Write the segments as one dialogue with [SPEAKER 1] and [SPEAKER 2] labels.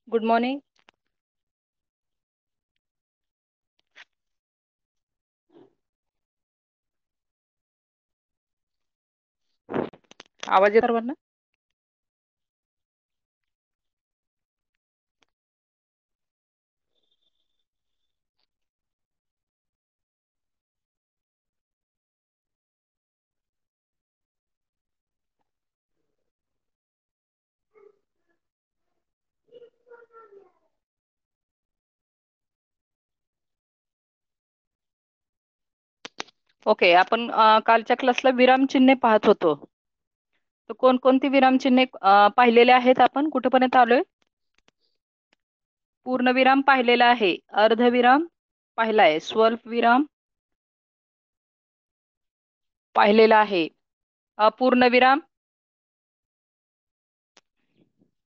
[SPEAKER 1] Good morning. आवाज येत सर्वांना? ओके, आपण कालच्या क्लासला विरामचिन्हे पाहत होतो. तर कोणकोणती विरामचिन्हे पाहिलेले आहेत आपण? कुठेपर्यंत आलोय? पूर्णविराम पाहिलेला आहे, अर्धविराम पाहिलाय, स्वल्पविराम पाहिलेला आहे, अपूर्णविराम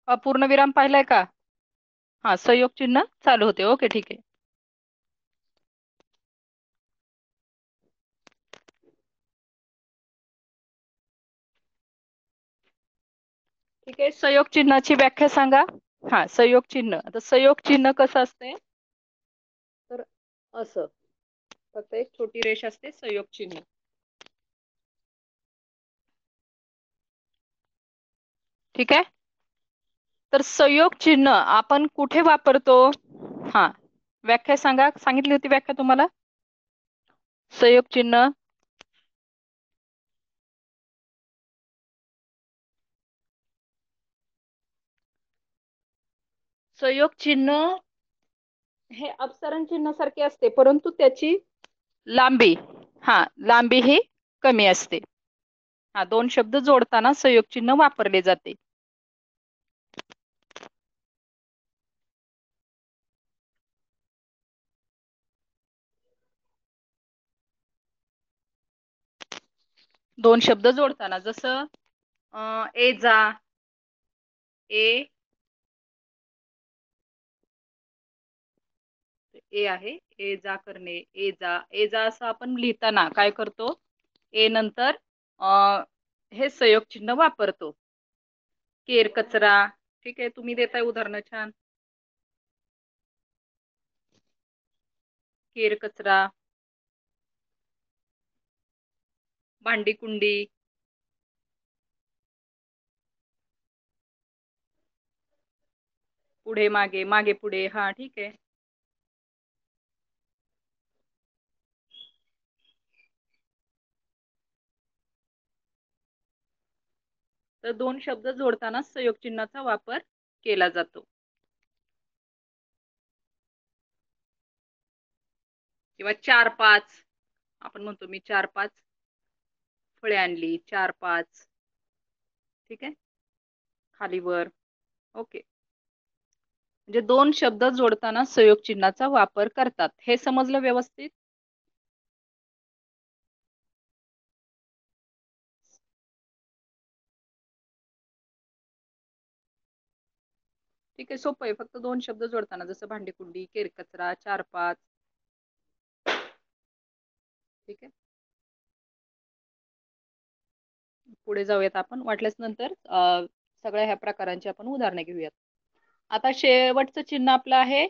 [SPEAKER 1] अपूर्णविराम पाहिलाय का? हा, संयोग चिन्ह चालू होते. ओके, ठीक आहे. ठीक आहे, संयोग चिन्हाची व्याख्या सांगा. हा, संयोग चिन्ह. आता संयोग चिन्ह कसं असते? तर असं फक्त एक छोटी रेष असते संयोग चिन्ह. ठीक आहे. तर संयोग चिन्ह आपण कुठे वापरतो? हा, व्याख्या सांगा. सांगितली होती व्याख्या तुम्हाला संयोग चिन्ह. संयोग चिन्ह हे अपसरण चिन्हासारखे असते, परंतु त्याची लांबी लांबी ही कमी असते. दोन शब्द जोडताना संयोग चिन्ह वापरले जाते. दोन शब्द जोडताना जसं ए जा, ए ए आहे, ए जा करणे, ए जा, ए जा असं आपण लिहिताना काय करतो? ए नंतर हे संयोग चिन्ह वापरतो. केर कचरा. ठीक आहे, तुम्ही देताय उदाहरण छान. केर कचरा, भांडी कुंडी, पुढे मागे, मागे पुढे. हा, ठीक आहे. तर दोन शब्द जोडताना संयोग चिन्हाचा वापर केला जातो. किंवा 4-5 आपण म्हणतो, मी 4-5 फळे आणली, 4-5. ठीक आहे, खाली वर. ओके, म्हणजे दोन शब्द जोडताना संयोग चिन्हाचा वापर करतात. हे समजलं व्यवस्थित? ठीक आहे, सोपं आहे. फक्त दोन शब्द जोडताना, जसं भांडी कुंडी, केर कचरा, 4-5. ठीक आहे, पुढे जाऊयात आपण. वाटल्यास नंतर सगळ्या ह्या प्रकारांची आपण उदाहरणे घेऊयात. आता शेवटचं चिन्ह आपलं आहे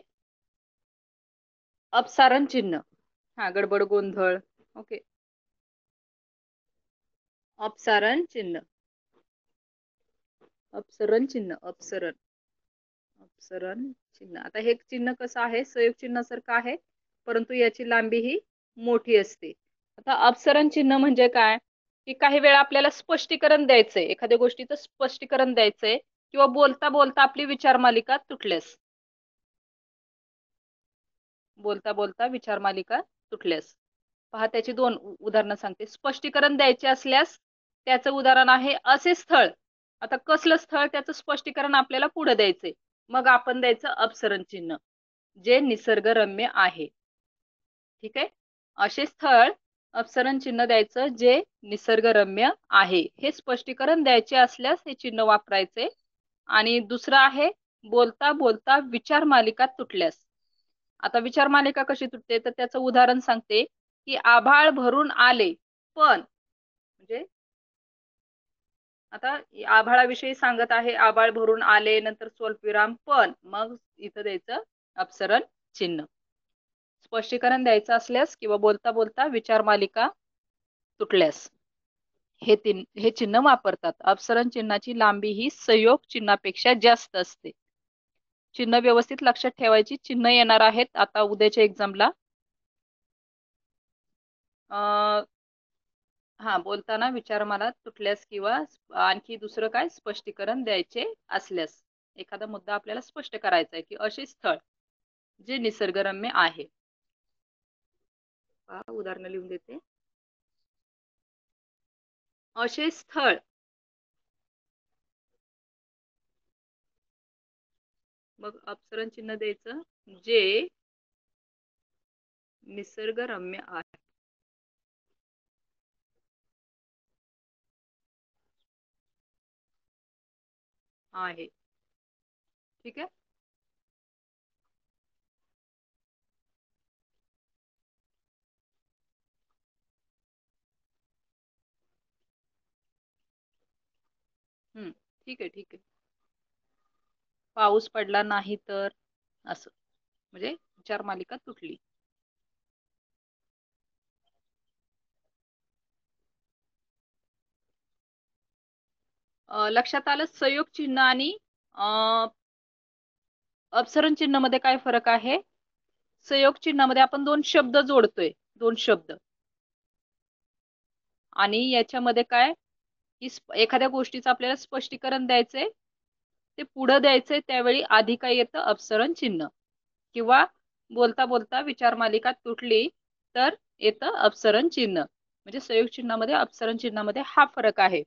[SPEAKER 1] अपसारण चिन्ह. गडबड गोंधळ. ओके, अपसारण चिन्ह, अपसरण चिन्ह, अपसरण चिन्ह. आता हे चिन्ह कसं आहे? संयोग चिन्हासारखं आहे, परंतु याची लांबी ही मोठी असते. आता अपसरण चिन्ह म्हणजे काय? की काही वेळा आपल्याला स्पष्टीकरण द्यायचंय, एखाद्या गोष्टीचं स्पष्टीकरण द्यायचंय, किंवा बोलता बोलता आपली विचार मालिका तुटल्यास, बोलता बोलता विचार मालिका तुटल्यास. पहा, त्याची दोन उदाहरणं सांगते. स्पष्टीकरण द्यायचे असल्यास त्याचं उदाहरण आहे असे स्थळ. आता कसलं स्थळ, त्याचं स्पष्टीकरण आपल्याला पुढे द्यायचंय, मग आपण द्यायचं अपसरण चिन्ह, जे निसर्गरम्य आहे. ठीक आहे, असे स्थळ अपसरण चिन्ह द्यायचं जे निसर्गरम्य आहे. हे स्पष्टीकरण द्यायचे असल्यास हे चिन्ह वापरायचे. आणि दुसरं आहे बोलता बोलता विचार मालिका तुटल्यास. आता विचार मालिका कशी तुटते, तर त्याचं उदाहरण सांगते की आभाळ भरून आले पण, म्हणजे आता आभाळाविषयी सांगत आहे, आभाळ भरून आले, नंतर स्वल्पविराम पण, मग इथं द्यायचं अपसरण चिन्ह. स्पष्टीकरण द्यायचं असल्यास किंवा बोलता बोलता विचार मालिका तुटल्यास हे चिन्ह वापरतात. अपसरण चिन्हाची लांबी ही संयोग चिन्हापेक्षा जास्त असते. चिन्ह व्यवस्थित लक्षात ठेवायची. चिन्ह येणार आहेत आता उद्याच्या एक्झामला. हा, बोलताना विचार मला तुटल्यास किंवा आणखी दुसरं काय स्पष्टीकरण द्यायचे असल्यास, एखादा मुद्दा आपल्याला स्पष्ट करायचा आहे की असे स्थळ जे निसर्गरम्य आहे. उदाहरण लिहून देते. असे स्थळ मग अपसरण चिन्ह द्यायचं जे निसर्गरम्य आहे. ठीक आहे. ठीक आहे, ठीक आहे. पाऊस पडला नाही तर, असं म्हणजे विचार मालिका तुटली. लक्षात आलं संयोग चिन्ह आणि अपसरण चिन्हामध्ये काय फरक आहे? संयोग चिन्हामध्ये आपण दोन शब्द जोडतोय, दोन शब्द, आणि याच्यामध्ये काय की एखाद्या गोष्टीचं आपल्याला स्पष्टीकरण द्यायचंय, ते पुढं द्यायचंय, त्यावेळी आधी काय येतं? अपसरण चिन्ह. किंवा बोलता बोलता विचार मालिका तुटली तर येतं अपसरण चिन्ह. म्हणजे संयोग चिन्हामध्ये अपसरण चिन्हामध्ये हा फरक आहे.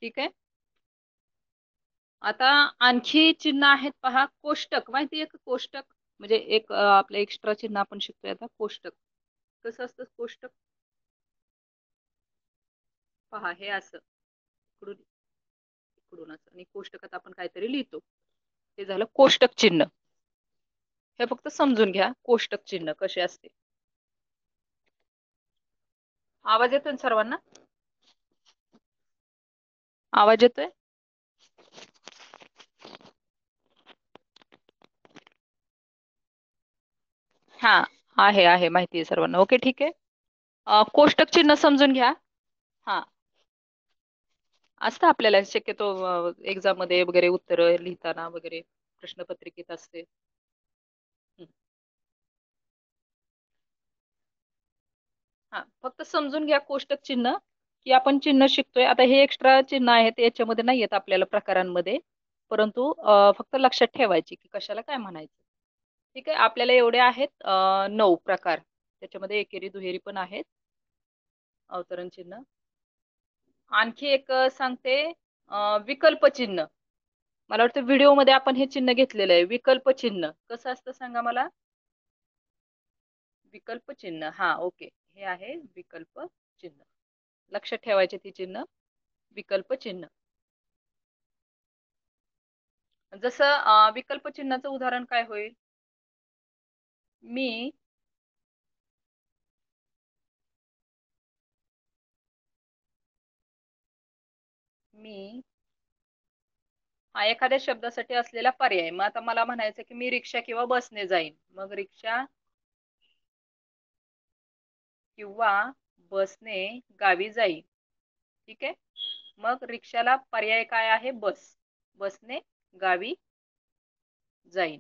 [SPEAKER 1] ठीक आहे. आता आणखी चिन्ह आहेत पहा. कोष्टक माहिती आहे का? कोष्टक म्हणजे एक आपलं एक्स्ट्रा चिन्ह आपण शिकतोय आता. कोष्टक कसं असतं? कोष्टक पहा, हे असं इकडून इकडून असं, आणि कोष्टकात आपण काहीतरी लिहितो, हे झालं कोष्टक चिन्ह. हे फक्त समजून घ्या कोष्टक चिन्ह कसे असते. आवाज येतोय ना सर्वांना? आवाज येतोय? हा, आहे माहिती आहे सर्वांना. ओके, ठीक आहे. कोष्टक चिन्ह समजून घ्या. हा, असतं आपल्याला शक्यतो एक्झाम मध्ये वगैरे उत्तर लिहिताना वगैरे प्रश्नपत्रिकेत असते. हा, फक्त समजून घ्या कोष्टक चिन्ह की आपण चिन्ह शिकतोय आता. हे एक्स्ट्रा चिन्ह आहेत, याच्यामध्ये नाही येत आपल्याला प्रकारांमध्ये, परंतु फक्त लक्षात ठेवायची की कशाला काय म्हणायचं. ठीक आहे. आपल्याला एवढे आहेत 9 प्रकार. त्याच्यामध्ये एकेरी दुहेरी पण आहेत. अवतरण चिन्ह. आणखी एक सांगते, विकल्प चिन्ह. मला वाटतं व्हिडिओ मध्ये आपण हे चिन्ह घेतलेलं आहे. विकल्प चिन्ह कसं असतं सांगा मला? विकल्प चिन्ह, हा ओके, हे आहे विकल्प चिन्ह. लक्षात ठेवायचे ती चिन्ह. विकल्प चिन्ह जसं विकल्प चिन्हाचं उदाहरण काय होईल? मी मी हा एखाद्या शब्दासाठी असलेला पर्याय. मग आता मला म्हणायचं की मी रिक्षा किंवा बसने जाईन. मग रिक्षा किंवा बसने गावी जाईन. ठीक आहे. मग रिक्षाला पर्याय काय आहे? बस. बसने गावी जाईन.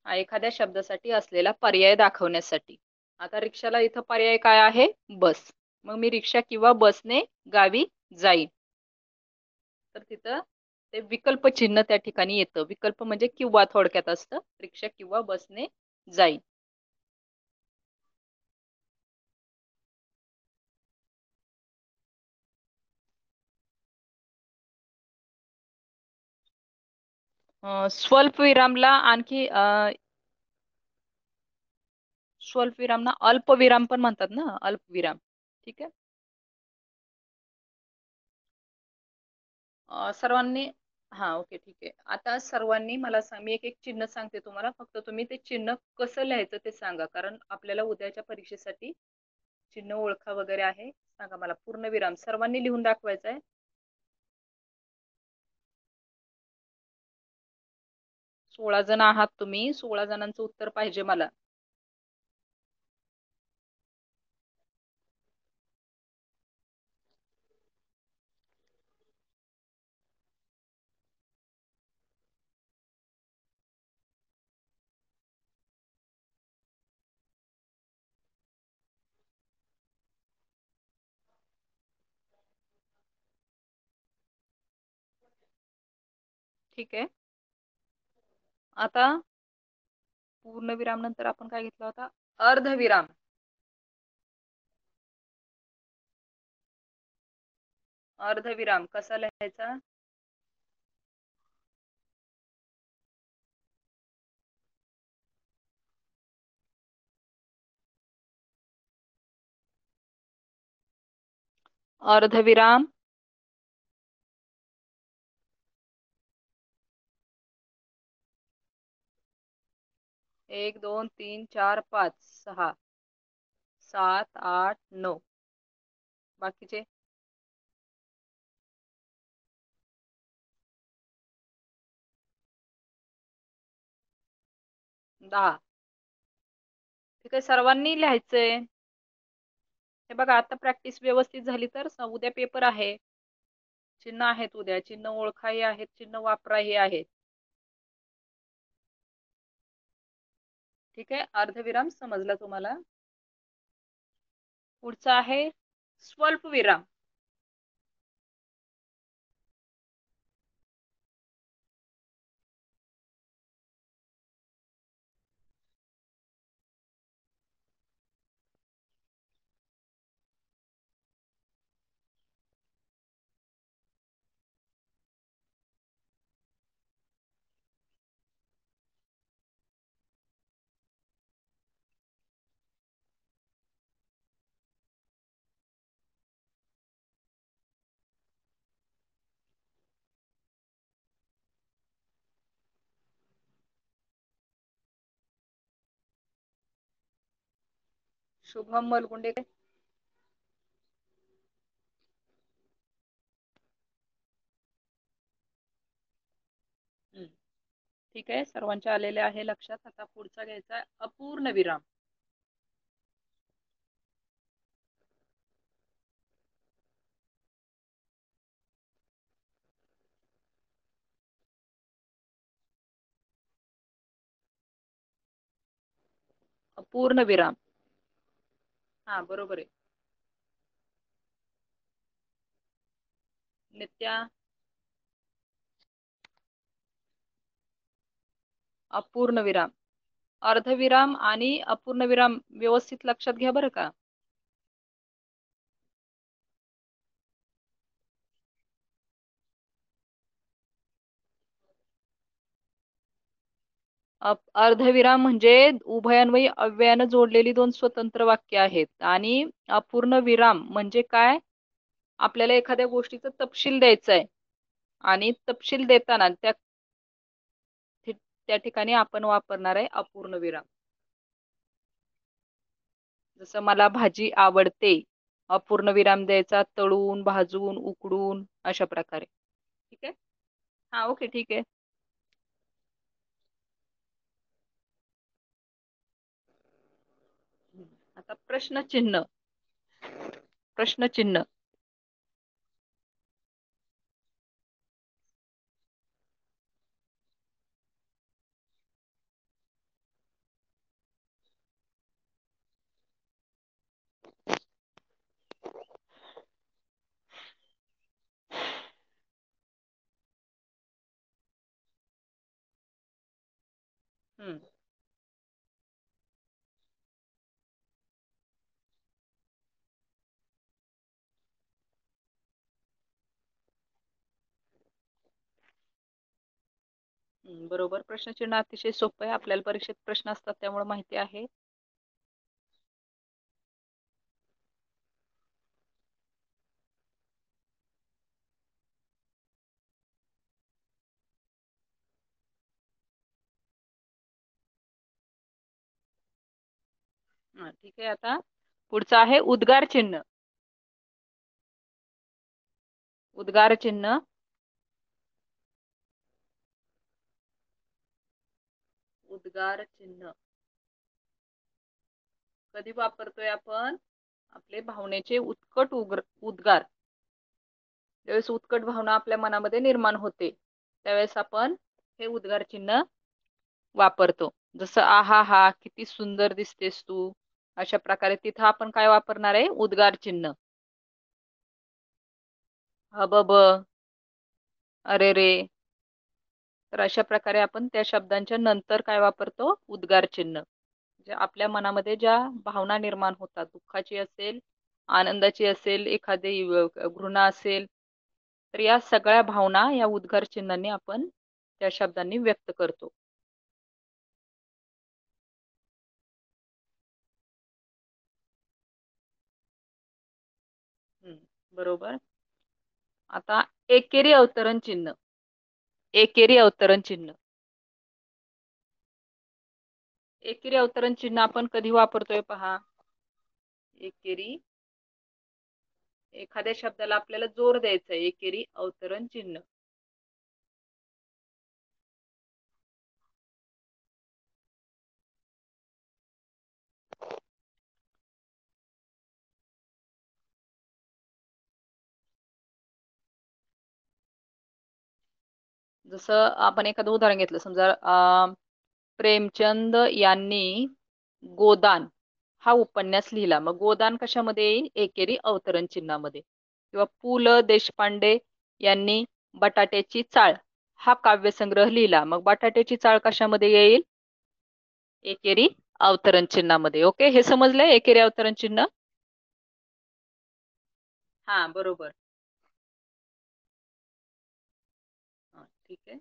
[SPEAKER 1] हा एखाद्या शब्दासाठी असलेला पर्याय दाखवण्यासाठी. आता रिक्षाला इथं पर्याय काय आहे? बस. मग मी रिक्षा किंवा बसने गावी जाईन. तर तिथं ते विकल्प चिन्ह त्या ठिकाणी येतं. विकल्प म्हणजे किंवा थोडक्यात असतं. रिक्षा किंवा बसने जाईन. स्वल्प विरामला आणखी स्वल्प विरामना अल्पविराम पण म्हणतात ना, अल्पविराम. ठीक आहे. सर्वांनी हा, ओके, ठीक आहे. आता सर्वांनी मला सांग, मी एक एक चिन्ह सांगते तुम्हाला, फक्त तुम्ही ते चिन्ह कसं लिहायचं ते सांगा, कारण आपल्याला उद्याच्या परीक्षेसाठी चिन्ह ओळखा वगैरे आहे. सांगा मला. पूर्णविराम सर्वांनी लिहून दाखवायचं आहे. 16 जण आहात तुम्ही, 16 जणांचं उत्तर पाहिजे मला. ठीक आहे. आता पूर्णविराम नंतर आपण काय घेतला होता? अर्धविराम. अर्धविराम कसा लिहायचा? अर्धविराम. 1 2 3 4 5 6 7 8 9. बाकीचे? 10. ठीक आहे, सर्वांनी लिहायचंय. हे बघा, आता प्रॅक्टिस व्यवस्थित झाली तर उद्या पेपर आहे. चिन्ह आहेत उद्या, चिन्ह ओळखाही आहेत, चिन्ह वापराही आहेत. ठीक आहे, अर्धविराम समजला तुम्हाला. पुढचा आहे स्वल्पविराम. शुभम मलगुंडे. ठीक आहे, सर्वांच्या आलेले आहे लक्षात. आता पुढचा घ्यायचा अपूर्ण विराम. अपूर्ण विराम. हा, बरोबर आहे. नित्या. अपूर्ण विराम. अर्धविराम आणि अपूर्ण विराम व्यवस्थित लक्षात घ्या बरं का. अर्धविराम म्हणजे उभयान्वयी अव्ययानं जोडलेली दोन स्वतंत्र वाक्य आहेत. आणि अपूर्ण विराम म्हणजे काय? आपल्याला एखाद्या गोष्टीचा तपशील द्यायचा आहे आणि तपशील देताना त्या ठिकाणी आपण वापरणार आहे अपूर्ण विराम. जसं मला भाजी आवडते, अपूर्ण विराम द्यायचा तळून, भाजून, उकडून, अशा प्रकारे. ठीक आहे. हा, ओके, ठीक आहे. आता प्रश्नचिन्ह. प्रश्नचिन्ह. हम्म. बरोबर. प्रश्नचिन्ह अतिशय सोपं आहे, आपल्याला परीक्षेत प्रश्न असतात त्यामुळे माहिती आहे. ठीक आहे. आता पुढचं आहे उद्गार चिन्ह. उद्गार चिन्ह. उद्गार चिन्ह कधी वापरतोय आपण? आपले भावनेचे उत्कट उद्गार, ज्यावेळेस उत्कट भावना आपल्या मनामध्ये निर्माण होते त्यावेळेस आपण हे उद्गार चिन्ह वापरतो. जसं आहा हा, किती सुंदर दिसतेस तू, अशा प्रकारे तिथं आपण काय वापरणार आहे? उद्गार चिन्ह. हबब, अरे रे. तर अशा प्रकारे आपण त्या शब्दांच्या नंतर काय वापरतो? उद्गार चिन्ह. म्हणजे आपल्या मनामध्ये ज्या भावना निर्माण होतात, दुःखाची असेल, आनंदाची असेल, एखादी घृणा असेल, तर या सगळ्या भावना या उद्गार चिन्हांनी आपण त्या शब्दांनी व्यक्त करतो. बरोबर. आता एकेरी अवतरण चिन्ह. एकेरी अवतरण चिन्ह. एकेरी अवतरण चिन्ह आपण कधी वापरतोय पहा. एकेरी, एखाद्या शब्दाला आपल्याला जोर द्यायचा आहे, एकेरी अवतरण चिन्ह. जसं आपण एखादं उदाहरण घेतलं, समजा प्रेमचंद यांनी गोदान हा उपन्यास लिहिला. मग गोदान कशामध्ये येईल? एकेरी अवतरण चिन्हामध्ये. किंवा पु ल देशपांडे यांनी बटाट्याची चाळ हा काव्यसंग्रह लिहिला. मग बटाट्याची चाळ कशामध्ये येईल? एकेरी अवतरण चिन्हामध्ये. ओके, हे समजलंय एकेरी अवतरण चिन्ह? हा, बरोबर. ठीक आहे.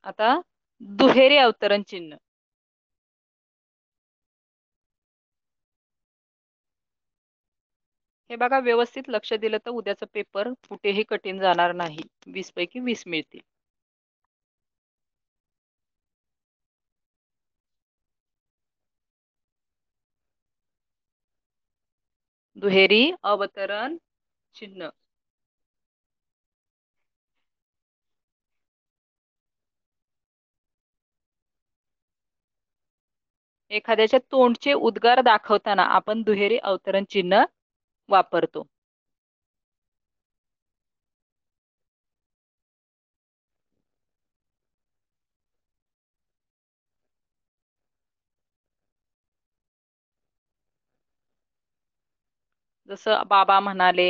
[SPEAKER 1] आता दुहेरी अवतरण चिन्ह. हे बघा, व्यवस्थित लक्ष दिलं तर उद्याचा पेपर कुठेही कठीण जाणार नाही. 20 पैकी 20 मिळतील. दुहेरी अवतरण चिन्ह. एखाद्याच्या तोंडचे उद्गार दाखवताना आपण दुहेरी अवतरण चिन्ह वापरतो. जसं बाबा म्हणाले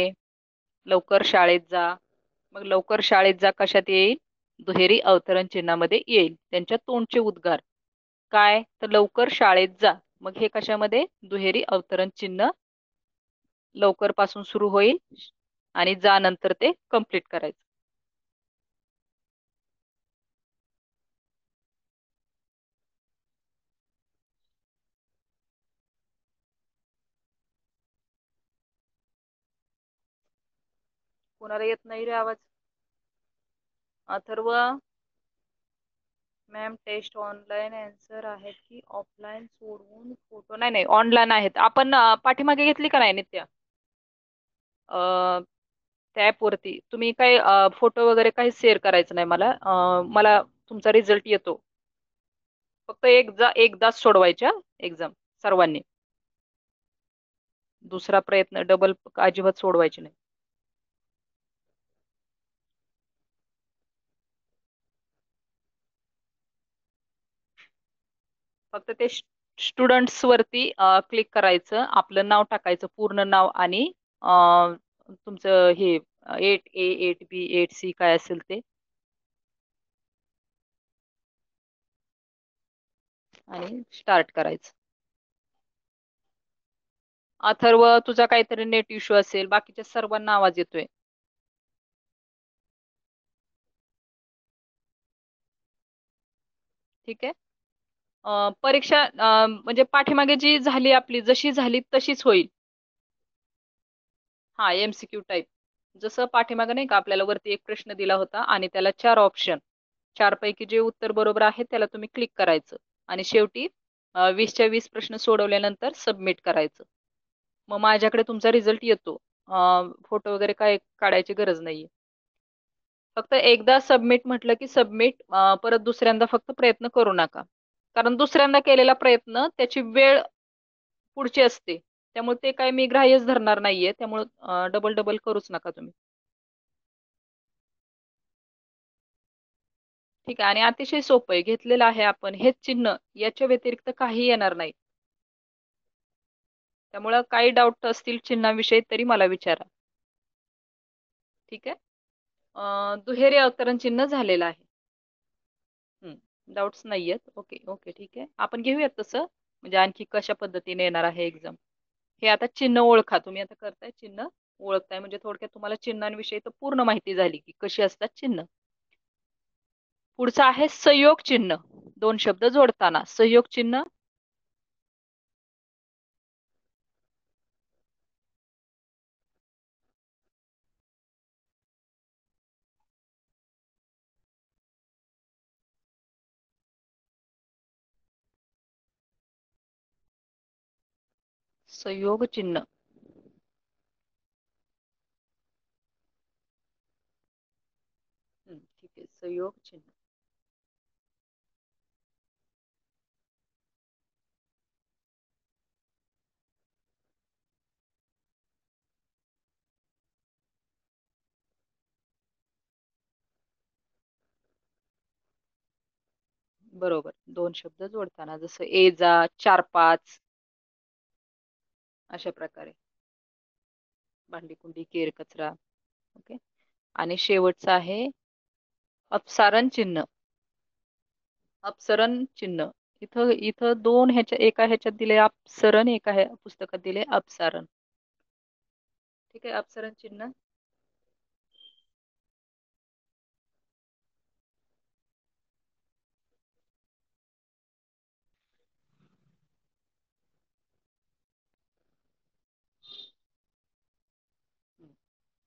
[SPEAKER 1] लवकर शाळेत जा. मग लवकर शाळेत जा कशात येईल? दुहेरी अवतरण चिन्हामध्ये येईल. त्यांच्या तोंडचे उद्गार काय? तर लवकर शाळेत जा. मग हे कशामध्ये? दुहेरी अवतरण चिन्ह. लवकर पासून सुरू होईल आणि जा नंतर ते कंप्लीट करायचं. कोणाला येत नाही रे आवाज? Atharva, ma'am test online answer आहेत की ऑफलाईन सोडवून फोटो? नाही नाही, ऑनलाईन आहेत. आपण पाठीमागे घेतली का नाही नित्या? त्या ऍप वरती तुम्ही काही फोटो वगैरे काही शेअर करायचं नाही मला. मला तुमचा रिझल्ट येतो. फक्त एकदाच सोडवायच्या एक्झाम सर्वांनी. दुसरा प्रयत्न डबल अजिबात सोडवायचे नाही. फक्त ते स्टुडंट्स वरती क्लिक करायचं, आपलं नाव टाकायचं, पूर्ण नाव आणि तुमचं हे 8A 8B 8C काय असेल ते, आणि स्टार्ट करायचं. अथर्व, तुझा काहीतरी नेट इश्यू असेल, बाकीच्या सर्वांना आवाज येतोय. ठीक आहे. परीक्षा म्हणजे पाठीमागे जी झाली आपली, जशी झाली तशीच होईल. हा, MCQ टाईप. जसं पाठीमागे नाही का आपल्याला वरती एक प्रश्न दिला होता आणि त्याला 4 ऑप्शन. 4 पैकी जे उत्तर बरोबर आहे त्याला तुम्ही क्लिक करायचं आणि शेवटी 20च्या 20 प्रश्न सोडवल्यानंतर सबमिट करायचं. मग माझ्याकडे तुमचा रिझल्ट येतो. फोटो वगैरे काय काढायची गरज नाहीये. फक्त एकदा सबमिट म्हटलं की सबमिट, परत दुसऱ्यांदा फक्त प्रयत्न करू नका. कारण दुसऱ्यांदा केलेला प्रयत्न त्याची वेळ पुढची असते. त्यामुळे ते काय मी ग्राह्यच धरणार नाहीये. त्यामुळे डबल डबल करूच नका तुम्ही. ठीक आहे. आणि अतिशय सोपं आहे. घेतलेलं आहे आपण हेच चिन्ह, याच्या व्यतिरिक्त काही येणार नाही. त्यामुळं काही डाऊट असतील चिन्हाविषयी तरी मला विचारा. ठीक आहे. दुहेरी अवतरण चिन्ह झालेलं आहे. डाऊट्स नाहीयेत. ओके ओके, ठीक आहे. आपण घेऊयात तसं, म्हणजे आणखी कशा पद्धतीने येणार आहे एक्झाम. हे आता चिन्ह ओळखा. तुम्ही आता करताय चिन्ह ओळखताय, म्हणजे थोडक्यात तुम्हाला चिन्हांविषयी तर पूर्ण माहिती झाली की कशी असतात चिन्ह. पुढचं आहे संयोग चिन्ह. 2 शब्द जोडताना संयोग चिन्ह. संयोग चिन्ह. ठीक आहे. संयोग चिन्ह. बरोबर. 2 शब्द जोडताना जसं ए जा, 4-5 अशा प्रकारे. भांडी कुंडी केर कचरा. ओके. आणि शेवटचं आहे अपसारण चिन्ह. अपसरण चिन्ह. इथं इथं एका ह्याच्यात दिले अपसरण, एका पुस्तकात दिले अपसारण. ठीक आहे. अपसरण चिन्ह.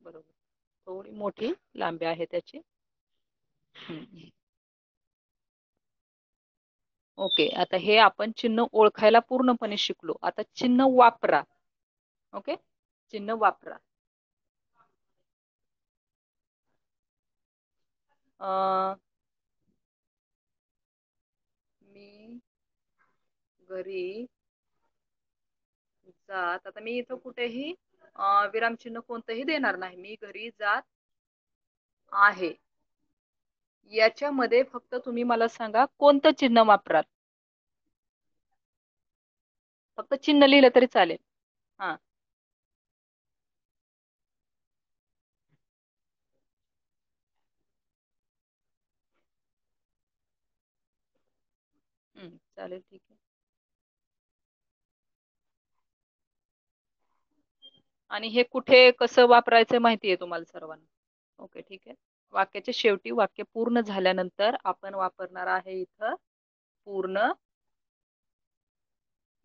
[SPEAKER 1] बरोबर. थोडी मोठी लांबी आहे त्याची. ओके. आता हे आपण चिन्ह ओळखायला पूर्णपणे शिकलो. आता चिन्ह वापरा. ओके. चिन्ह वापरा. मी घरी जात. आता मी इथं कुठेही विरामचिन्ह कोणतंही देणार नाही. मी घरी जात आहे. याच्यामध्ये फक्त तुम्ही मला सांगा कोणतं चिन्ह वापराल. फक्त चिन्ह लिहिलं तरी चालेल. हा. चालेल, ठीक आहे. आणि हे कुठे कसं वापरायचं माहिती आहे तुम्हाला सर्वांना. ओके, ठीक आहे. वाक्याच्या शेवटी वाक्य पूर्ण झाल्यानंतर आपण वापरणार आहे इथं पूर्ण.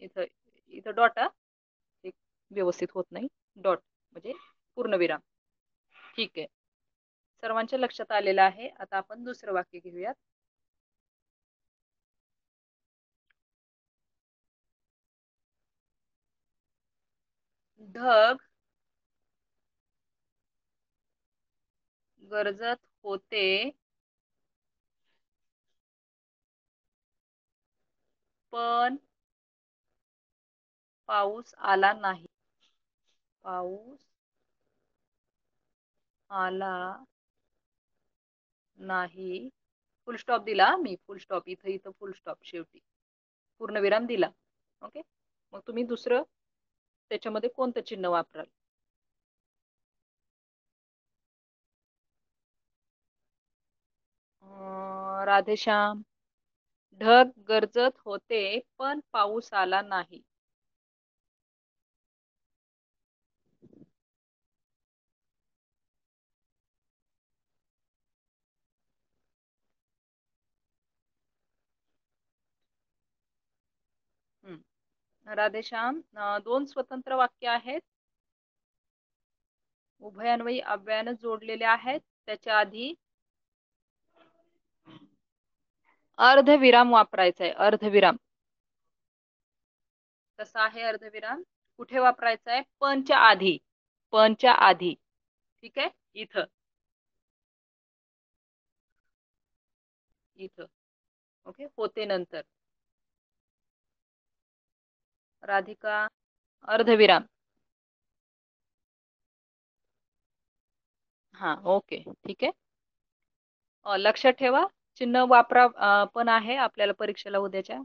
[SPEAKER 1] इथं इथं डॉट. एक व्यवस्थित होत नाही. डॉट म्हणजे पूर्णविराम. ठीक आहे. सर्वांच्या लक्षात आलेलं आहे. आता आपण दुसरं वाक्य घेऊयात. ढग गरजत होते पण पाऊस आला नाही. पाऊस आला नाही. फुल स्टॉप दिला मी. फुल स्टॉप इथं इथं फुल स्टॉप शेवटी पूर्णविराम दिला. ओके. मग तुम्ही दुसरं त्याच्यामध्ये कोणतं चिन्ह वापराल. राधेश्याम. ढग गरजत होते पण पाऊस आला नाही. राधेश्याम. 2 स्वतंत्र वाक्य आहेत. उभयान्वयी अव्ययाने जोडलेले आहेत. त्याच्या आधी अर्धविराम वापरायचा आहे, अर्धविराम. कसा आहे अर्धविराम? कुठे वापरायचा आहे? पणच्या आधी. पणच्या आधी. ठीक आहे, इथं. इथं. ओके, होते नंतर. राधिका, अर्धविराम. हा, ओके, ठीक आहे. लक्षात ठेवा, चिन्ह वापरा पण आहे आपल्याला परीक्षेला उद्याच्या.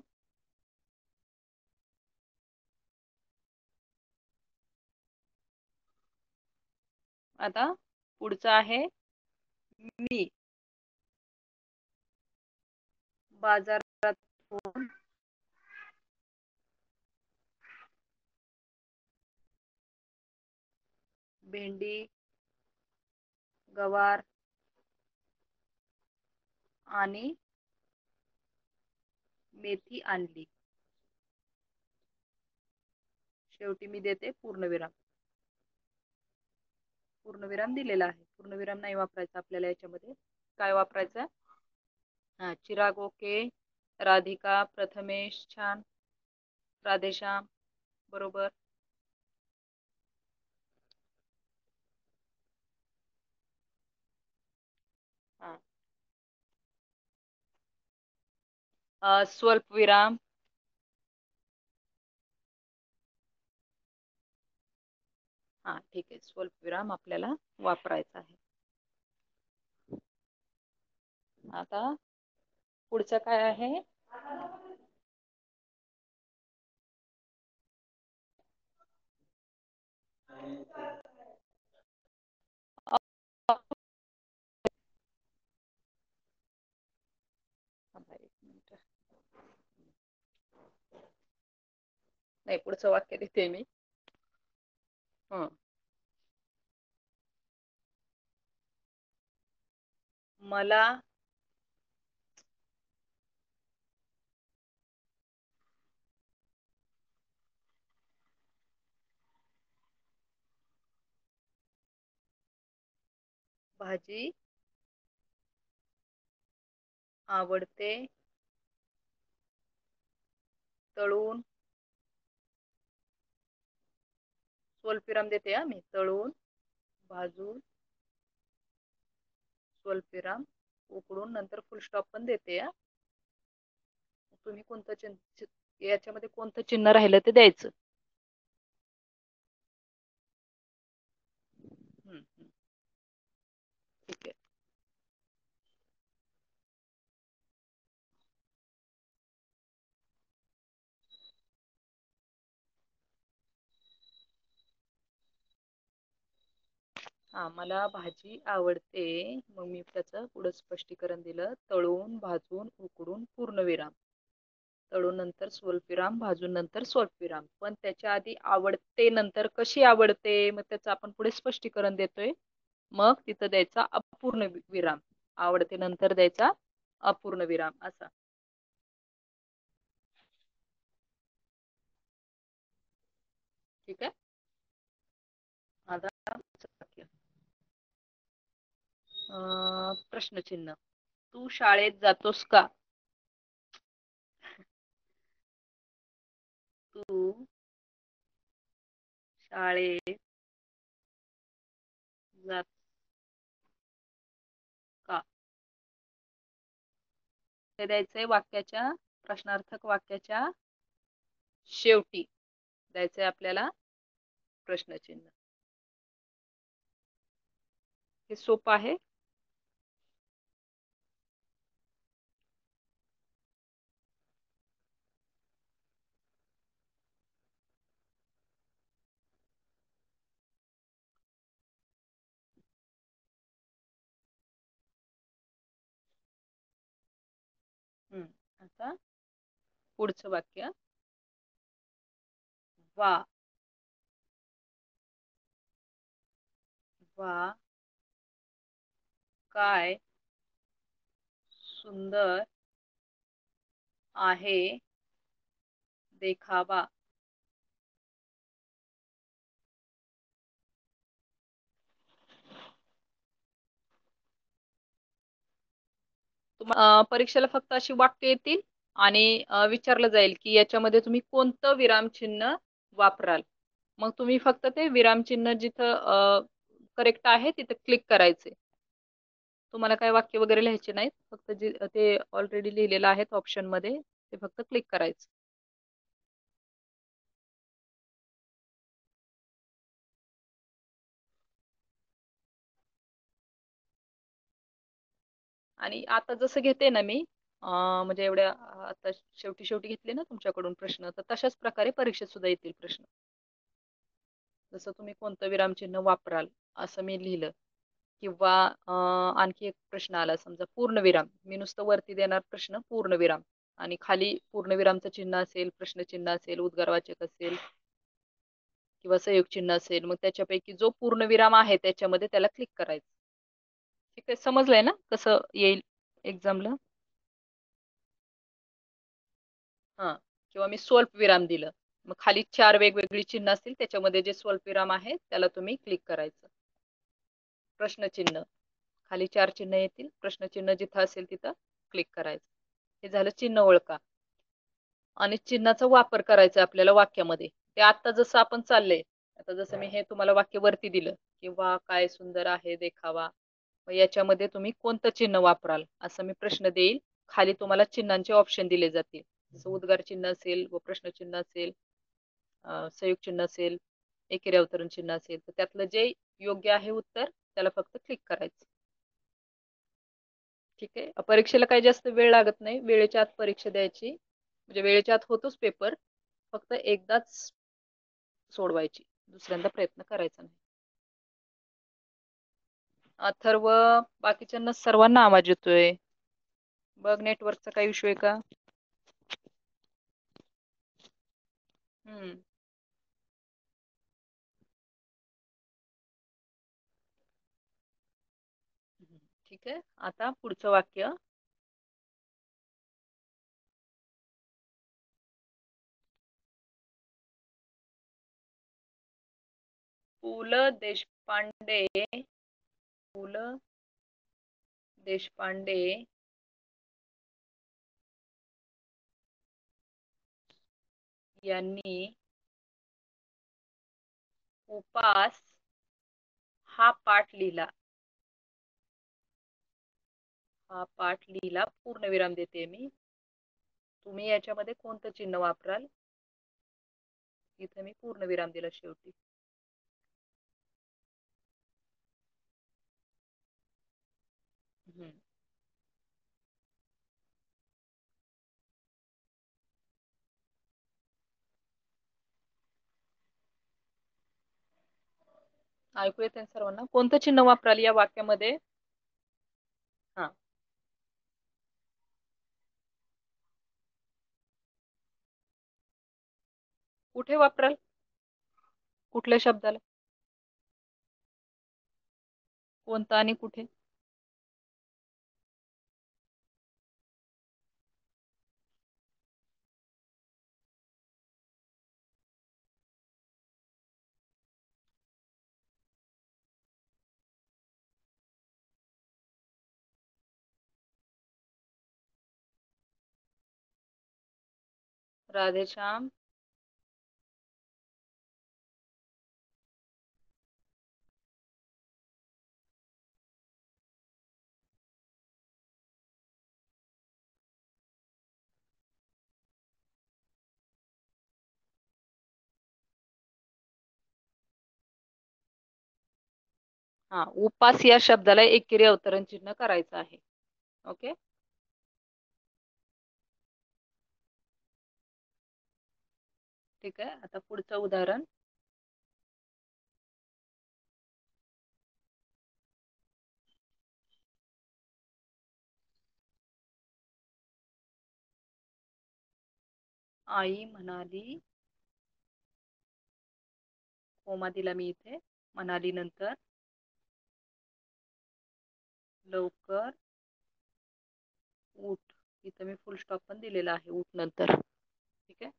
[SPEAKER 1] आता पुढचं आहे मी. बाजारातून भेंडी, गवार आणि मेथी आणली. शेवटी मी देते पूर्णविराम. पूर्णविराम दिलेला आहे. पूर्णविराम नाही वापरायचा आपल्याला याच्यामध्ये. काय वापरायचं? हा, चिराग ओके, राधिका, प्रथमेश छान, राधेश्याम बरोबर. हा. स्वल्प विराम. हा, ठीक आहे, स्वल्प विराम आपल्याला वापरायचा आहे. आता पुढचं काय आहे? एक मिनिट. नाही, पुढचं वाक्य देते मी. हं. मला भाजी आवडते, तळून. स्वल्पविराम देते हा मी. तळून, भाजून, स्वल्पविराम, उकडून, नंतर फुल स्टॉप पण देते हा. तुम्ही कोणतं चिन्ह, याच्यामध्ये कोणतं चिन्ह राहिलं ते द्यायचं. ठीक आहे. हा, मला भाजी आवडते, मग मी त्याचं पुढं स्पष्टीकरण दिलं. तळून, भाजून, उकडून, पूर्णविराम. तळून नंतर स्वल्पविराम, भाजून नंतर स्वल्पविराम. पण त्याच्या आधी आवडते नंतर कशी आवडते, मग त्याचं आपण पुढे स्पष्टीकरण देतोय. मग तिथं द्यायचा अपूर्ण विराम. आवडते नंतर द्यायचा अपूर्ण विराम असा. ठीक आहे. आता प्रश्नचिन्ह. तू शाळेत जातोस का? तू शाळेत जात का? हे द्यायचंय वाक्याच्या, प्रश्नार्थक वाक्याच्या शेवटी द्यायचंय आपल्याला प्रश्नचिन्ह. हे सोपं आहे. आता पुढचं वाक्य. वा, वा, काय सुंदर आहे देखावा. परीक्षेला फक्त अशी वाक्य येतील आणि विचारलं जाईल की याच्यामध्ये तुम्ही कोणतं विरामचिन्ह वापराल. मग तुम्ही फक्त ते विरामचिन्ह जिथं करेक्ट आहे तिथं क्लिक करायचे. तुम्हाला काय वाक्य वगैरे लिहायचे नाहीत, फक्त जे ते ऑलरेडी लिहिलेलं आहे ऑप्शन मध्ये ते फक्त क्लिक करायचं. आणि आता जसं घेते ना मी, म्हणजे एवढ्या आता शेवटी शेवटी घेतले ना तुमच्याकडून प्रश्न, तर तशाच प्रकारे परीक्षेत सुद्धा येतील प्रश्न. जसं तुम्ही कोणतं विरामचिन्ह वापराल असं मी लिहिलं, किंवा आणखी एक प्रश्न आला समजा पूर्णविराम, मी नुसतं वरती देणार प्रश्न पूर्णविराम आणि खाली पूर्णविरामचं चिन्ह असेल, प्रश्नचिन्ह असेल, उद्गारवाचक असेल किंवा संयुक्त चिन्ह असेल, मग त्याच्यापैकी जो पूर्णविराम आहे त्याच्यामध्ये त्याला क्लिक करायचं. ठीक आहे, समजलंय ना कसं येईल एक्झामला? हा, किंवा मी स्वल्पविराम दिलं, मग खाली 4 वेगवेगळी चिन्ह असतील, त्याच्यामध्ये जे स्वल्पविराम आहे त्याला तुम्ही क्लिक करायचं. प्रश्नचिन्ह, खाली 4 चिन्ह येतील, प्रश्नचिन्ह जिथं असेल तिथं क्लिक करायचं. हे झालं चिन्ह ओळखा. आणि चिन्हाचा वापर करायचा आपल्याला वाक्यामध्ये. ते आता जसं आपण चाललंय, आता जसं मी हे तुम्हाला वाक्य वरती दिलं, किंवा काय सुंदर आहे देखावा, मग याच्यामध्ये तुम्ही कोणतं चिन्ह वापराल असं मी प्रश्न देईल. खाली तुम्हाला चिन्हांचे ऑप्शन दिले जातील, जसं उद्गार चिन्ह असेल व प्रश्नचिन्ह असेल, संयुक्त चिन्ह असेल, एकेरी अवतरण चिन्ह असेल, तर त्यातलं जे योग्य आहे उत्तर त्याला फक्त क्लिक करायचं. ठीक आहे, परीक्षेला काही जास्त वेळ लागत नाही, वेळेच्या आत परीक्षा द्यायची, म्हणजे वेळेच्या आत होतोच पेपर, फक्त एकदाच सोडवायची, दुसऱ्यांदा प्रयत्न करायचा नाही. अथर्व, बाकीच्यांना सर्वांना आवाज येतोय, बघ नेटवर्कचा काही इश्यू आहे का? हम्म. ठीक आहे, आता पुढचं वाक्य. पु ल देशपांडे, पु ल देशपांडे यांनी उपास हा पाठ लिहिला. हा पाठ लिहिला, पूर्णविराम देते मी. तुम्ही याच्यामध्ये कोणतं चिन्ह वापराल? इथे मी पूर्णविराम दिला शेवटी. हम्म. ऐकू येते सर्वांना? कोणतं चिन्ह वापराल या वाक्यामध्ये? हा, कुठे वापराल? कुठल्या शब्दाला? कोणता आणि कुठे? राधेश्याम. हा, उपास या शब्दाला एकेरी अवतरण चिन्ह करायचं आहे. ओके. ठीक आहे, आता पुढचं उदाहरण. आई म्हणाली, कोमा दिला मी इथे, म्हणाली नंतर लवकर उठ. इथं मी फुल स्टॉप पण दिलेला आहे, उठ नंतर. ठीक आहे,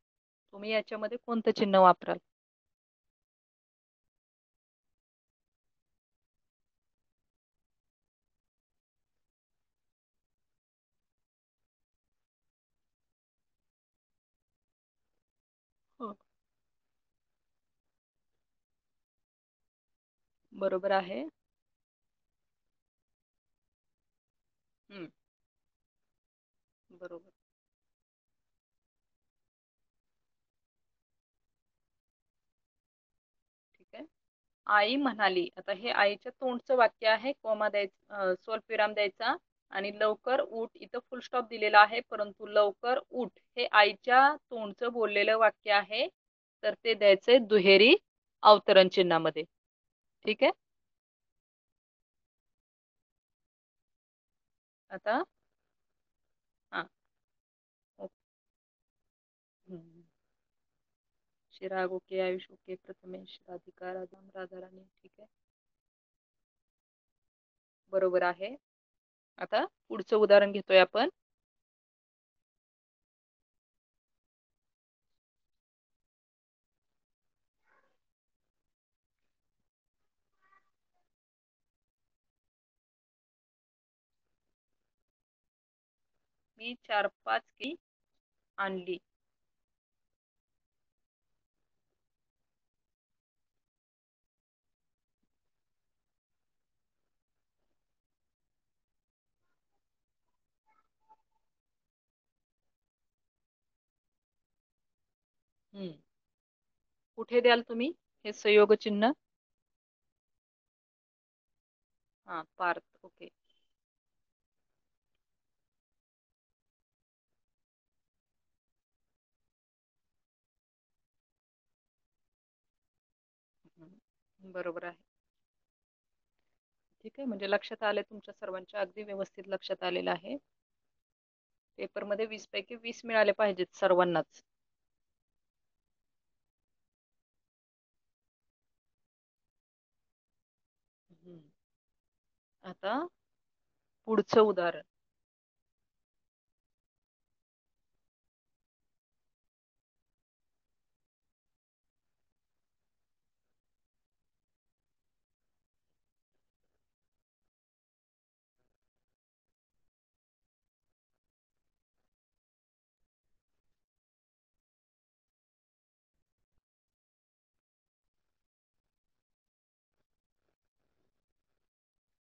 [SPEAKER 1] तुम्ही याच्यामध्ये कोणतं चिन्ह वापराल? हो. बरोबर आहे. हम्म. बरोबर. ठीक आहे. आई म्हणाली, आता हे आईच्या तोंडचं वाक्य आहे, कोमा द्यायचा, स्वल्पविराम द्यायचा आणि लवकर उठ, इथं फुल स्टॉप दिलेला आहे, परंतु लवकर उठ हे आईच्या तोंडचं बोललेलं वाक्य आहे, तर ते द्यायचंय दुहेरी अवतरण चिन्हामध्ये. ठीक आहे. आता हा. ओके. हम्म. Chirag okay, Ayush okay, Prathamesh, Radhika, Radham, Radharani. ठीक आहे. बरोबर आहे. आता पुढचं उदाहरण घेतोय आपण. मी 4-5 की आणली. हम्म. कुठे द्याल तुम्ही हे संयोग चिन्ह? हा, पार्थ. ओके. बरोबर आहे. ठीक आहे, म्हणजे लक्षात आले तुमच्या सर्वांच्या, अगदी व्यवस्थित लक्षात आलेलं आहे. पेपरमध्ये 20 पैकी 20 मिळाले पाहिजेत सर्वांनाच. हम्म. आता पुढचं उदाहरण.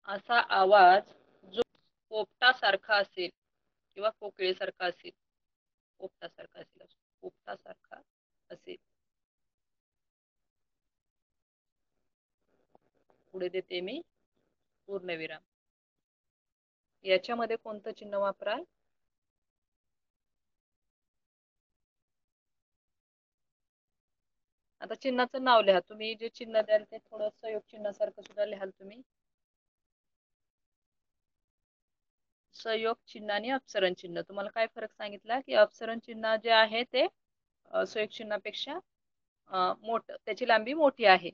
[SPEAKER 1] असा आवाज जो पोपटासारखा असेल किंवा कोकिळेसारखा असेल, पोपटासारखा असेल, पोपटासारखा असेल. पुढे देते मी पूर्णविराम. याच्यामध्ये कोणतं चिन्ह वापराल? आता चिन्हाचं नाव लिहा. तुम्ही जे चिन्ह द्याल ते थोडं संयोग चिन्हासारखं सुद्धा लिहाल तुम्ही. संयोग चिन्ह आणि अपसरण चिन्ह, तुम्हाला काय फरक सांगितला की अपसरण चिन्ह जे आहे ते संयोग चिन्हापेक्षा त्याची लांबी मोठी आहे.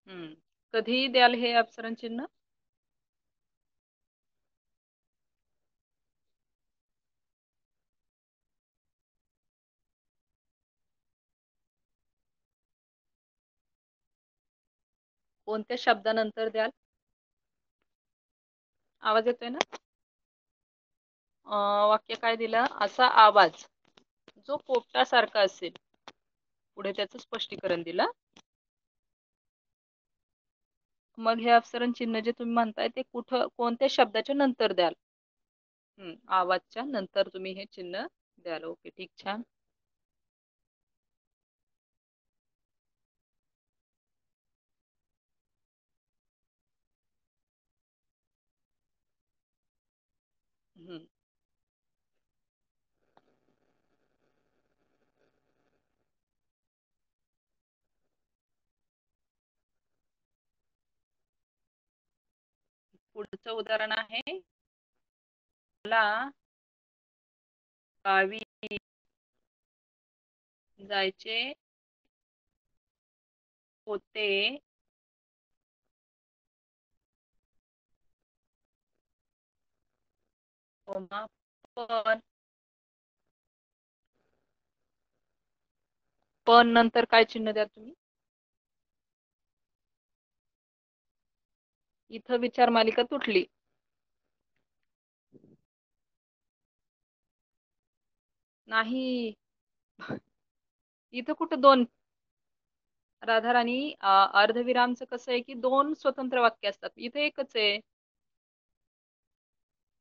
[SPEAKER 1] हम्म. कधी द्याल हे अपसरण चिन्ह? कोणत्या शब्दानंतर द्याल? आवाज येतोय ना? वाक्य काय दिलं? असा आवाज जो पोपटासारखा असेल. पुढे त्याचं स्पष्टीकरण दिलं. मग हे अपसरण चिन्ह जे तुम्ही म्हणताय ते कुठं, कोणत्या शब्दाच्या नंतर द्याल? आवाजच्या नंतर तुम्ही हे चिन्ह द्याल. ओके, ठीक, छान. हम्म. पुढचं उदाहरण आहे, मला गावी जायचे होते, पण पण नंतर काय चिन्ह द्या तुम्ही? इथं विचार मालिका तुटली. नाही. इथं कुठं दोन. राधाराणी, अर्धविरामचं कसं आहे की दोन स्वतंत्र वाक्य असतात, इथे एकच आहे.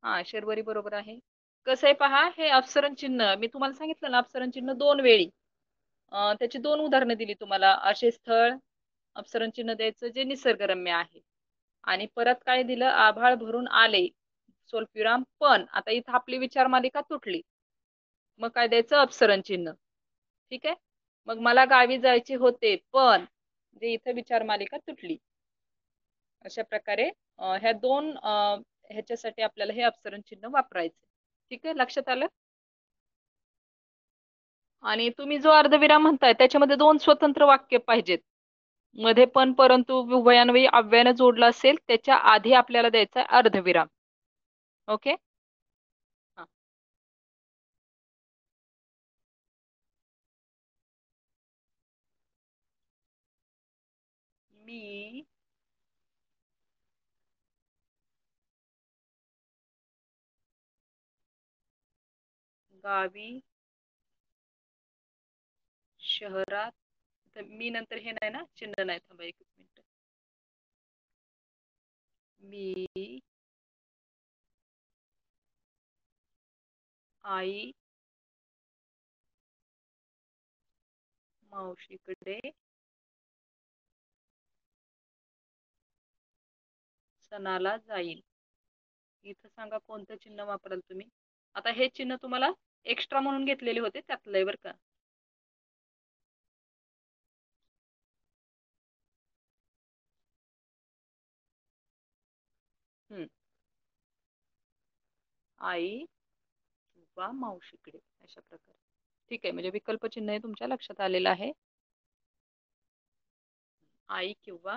[SPEAKER 1] हा, शर्वरी बरोबर आहे. कसं आहे पहा, हे अपसरण चिन्ह मी तुम्हाला सांगितलं ना, अपसरण चिन्ह दोन वेळी. त्याची दोन उदाहरणं दिली तुम्हाला. असे स्थळ अपसरण चिन्ह द्यायचं जे निसर्गरम्य आहे. आणि परत काय दिलं, आभाळ भरून आले स्वल्पविराम पण. आता इथं आपली विचार मालिका तुटली, मग काय द्यायचं, अपसरण चिन्ह. ठीक आहे. मग मला गावी जायचे होते पण, जे इथं विचार मालिका तुटली. अशा प्रकारे ह्या दोन ह्याच्यासाठी आपल्याला हे अपसरण चिन्ह वापरायचे. ठीक आहे, लक्षात आलं. आणि तुम्ही जो अर्धविराम म्हणताय त्याच्यामध्ये दोन स्वतंत्र वाक्य पाहिजेत. मध्ये पण परंतु उभयान्वयी अव्ययाने जोडला असेल त्याच्या आधी आपल्याला द्यायचा आहे अर्धविराम. ओके. हा. मी गावी, शहरात. मी नंतर हे नाही ना, चिन्ह नाही, थांबा एकच मिनिट. मी आई मावशीकडे सणाला जाईल. इथं सांगा कोणतं चिन्ह वापराल तुम्ही. आता हे चिन्ह तुम्हाला एक्स्ट्रा म्हणून घेतलेले होते त्यातलंय बरं का. हम्म. आई किंवा मावशीकडे, अशा प्रकारे. ठीक आहे, म्हणजे विकल्प चिन्ह हे तुमच्या लक्षात आलेलं आहे. आई किंवा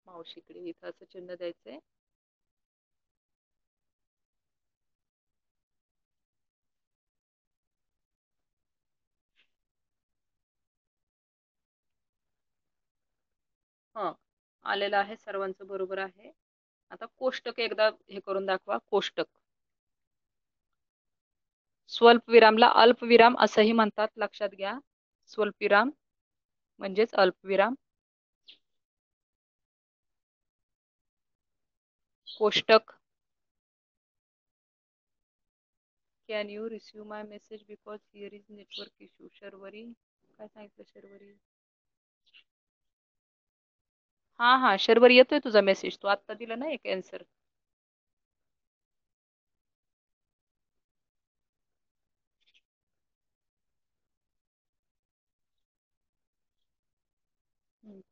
[SPEAKER 1] मावशीकडे, इथं असं चिन्ह द्यायचंय. हा, आलेलं आहे, सर्वांचं बरोबर आहे. आता कोष्टक एकदा हे करून दाखवा. कोष्टक. स्वल्पविरामला अल्पविराम असंही म्हणतात, लक्षात घ्या. स्वल्पविराम म्हणजेच अल्पविराम. कोष्टक. Can you receive my message because here is network issue. Sharvari, काय सांगितलं शर्वरी. हा हा, शर्वरी येतोय तुझा मेसेज, तू आत्ता दिला ना एक आन्सर.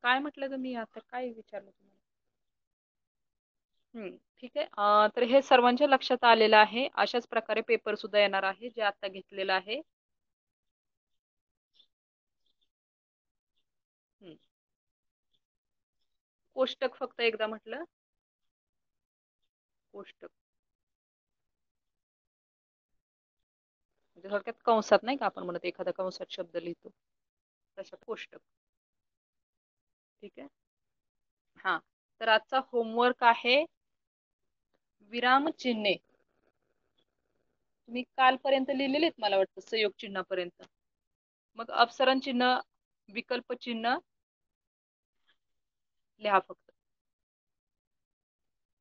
[SPEAKER 1] काय म्हटलं ग मी आता, काय विचारलं तुम्हाला. ठीक आहे. तर हे सर्वांच्या लक्षात आलेलं आहे. अशाच प्रकारे पेपर सुद्धा येणार आहे जे आता घेतलेलं आहे. कोष्टक फक्त एकदा म्हटलं. कोष्टक म्हणजे थोडक्यात कंसात नाही का, आपण म्हणत एखादा कंसात शब्द लिहितो तशा कोष्टक. ठीक आहे. हा, तर आजचा होमवर्क आहे विराम चिन्हे. तुम्ही कालपर्यंत लिहिलेलेत मला वाटतं, संयोग चिन्हापर्यंत. मग अपसरण चिन्ह, विकल्प चिन्ह लिहा फक्त.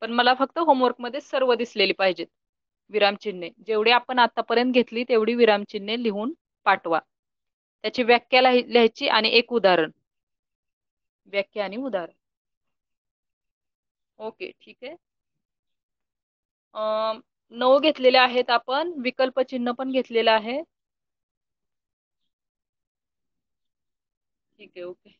[SPEAKER 1] पण मला फक्त होमवर्क मध्ये सर्व दिसलेली पाहिजेत विरामचिन्हे. जेवढी आपण आतापर्यंत घेतली तेवढी विरामचिन्हे लिहून पाठवा. त्याची व्याख्या लिहायची आणि एक उदाहरण. व्याख्या आणि उदाहरण. ओके, ठीक आहे. 9 घेतलेले आहेत आपण, विकल्प चिन्ह पण घेतलेलं आहे. ठीक आहे, ओके.